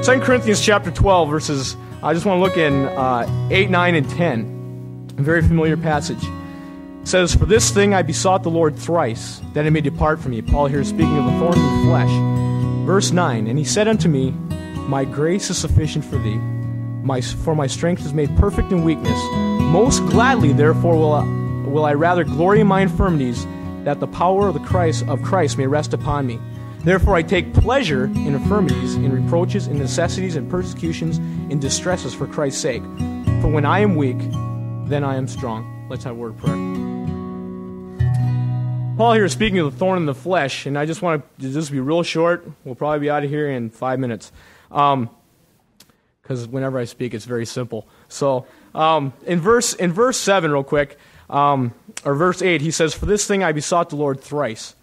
2 Corinthians chapter 12, verses, I just want to look in 8, 9, and 10. A very familiar passage. It says, "For this thing I besought the Lord thrice, that it may depart from me." Paul here is speaking of the thorn in the flesh. Verse 9, "And he said unto me, My grace is sufficient for thee, for my strength is made perfect in weakness. Most gladly, therefore, will I rather glory in my infirmities, that the power of Christ may rest upon me. Therefore I take pleasure in infirmities, in reproaches, in necessities, in persecutions, in distresses for Christ's sake. For when I am weak, then I am strong." Let's have a word of prayer. Paul here is speaking of the thorn in the flesh, and I just want to just be real short. We'll probably be out of here in 5 minutes. Because whenever I speak, it's very simple. So, in verse 7, real quick, or verse 8, he says, "For this thing I besought the Lord thrice."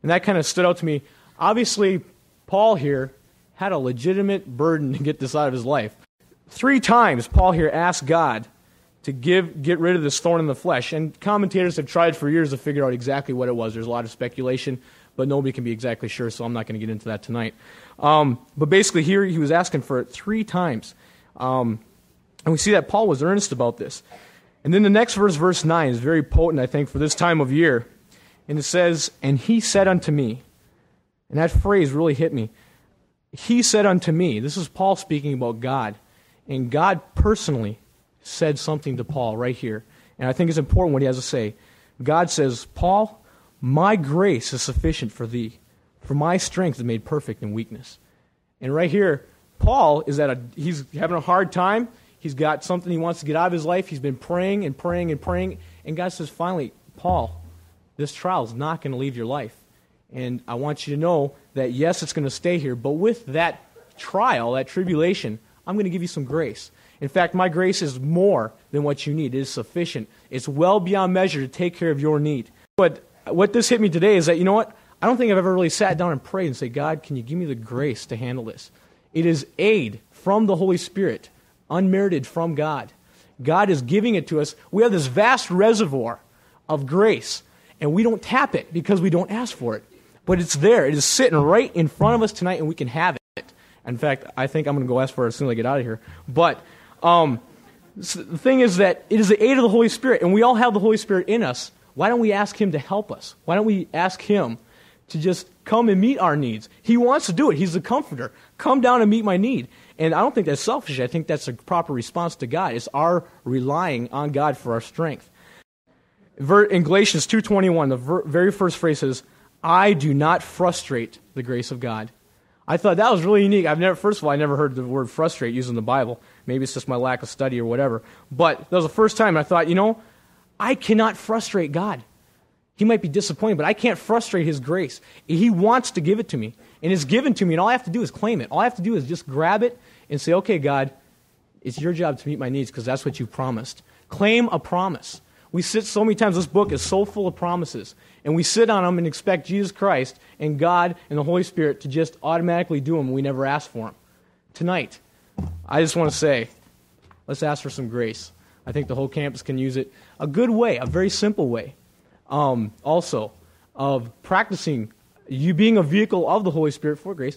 And that kind of stood out to me. Obviously, Paul here had a legitimate burden to get this out of his life. 3 times, Paul here asked God to get rid of this thorn in the flesh. And commentators have tried for years to figure out exactly what it was. There's a lot of speculation, but nobody can be exactly sure, so I'm not going to get into that tonight. But basically here he was asking for it 3 times. And we see that Paul was earnest about this. And then the next verse, verse 9, is very potent, I think, for this time of year. And it says, "And he said unto me," and that phrase really hit me. He said unto me. This is Paul speaking about God. And God personally said something to Paul right here. And I think it's important what he has to say. God says, "Paul, my grace is sufficient for thee, for my strength is made perfect in weakness." And right here, Paul he's having a hard time. He's got something he wants to get out of his life. He's been praying and praying and praying. And God says, finally, "Paul, this trial is not going to leave your life. And I want you to know that, yes, it's going to stay here, but with that trial, that tribulation, I'm going to give you some grace. In fact, my grace is more than what you need. It is sufficient. It's well beyond measure to take care of your need." But what this hit me today is that, you know what? I don't think I've ever really sat down and prayed and said, "God, can you give me the grace to handle this?" It is aid from the Holy Spirit, unmerited from God. God is giving it to us. We have this vast reservoir of grace, and we don't tap it because we don't ask for it. But it's there. It is sitting right in front of us tonight, and we can have it. In fact, I think I'm going to go ask for it as soon as I get out of here. But the thing is that it is the aid of the Holy Spirit, and we all have the Holy Spirit in us. Why don't we ask Him to help us? Why don't we ask Him to just come and meet our needs? He wants to do it. He's the comforter. Come down and meet my need. And I don't think that's selfish. I think that's a proper response to God. It's our relying on God for our strength. In Galatians 2:21, the very first phrase says, "I do not frustrate the grace of God." I thought that was really unique. First of all, I never heard the word frustrate used in the Bible. Maybe it's just my lack of study or whatever. But that was the first time I thought, I cannot frustrate God. He might be disappointed, but I can't frustrate His grace. He wants to give it to me, and it's given to me, and all I have to do is claim it. All I have to do is just grab it and say, "Okay, God, it's your job to meet my needs because that's what you promised." Claim a promise. We sit so many times, this book is so full of promises, and we sit on them and expect Jesus Christ and God and the Holy Spirit to just automatically do them when we never ask for them. Tonight, I just want to say, let's ask for some grace. I think the whole campus can use it. A good way, a very simple way, also, of practicing you being a vehicle of the Holy Spirit for grace.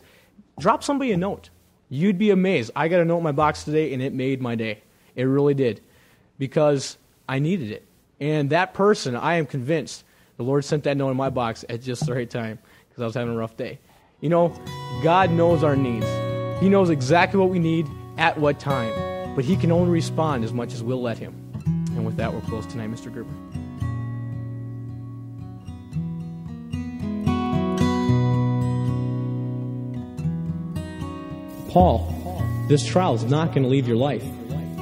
Drop somebody a note. You'd be amazed. I got a note in my box today, and it made my day. It really did, because I needed it. And that person, I am convinced, the Lord sent that note in my box at just the right time, because I was having a rough day. God knows our needs. He knows exactly what we need at what time, but He can only respond as much as we'll let Him. And with that, we're close tonight, Mr. Gerber. Paul, this trial is not going to leave your life.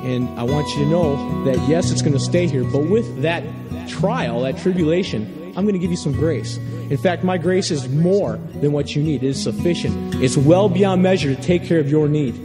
And I want you to know that, yes, it's going to stay here, but with that trial, that tribulation, I'm going to give you some grace. In fact, my grace is more than what you need. It is sufficient. It's well beyond measure to take care of your need.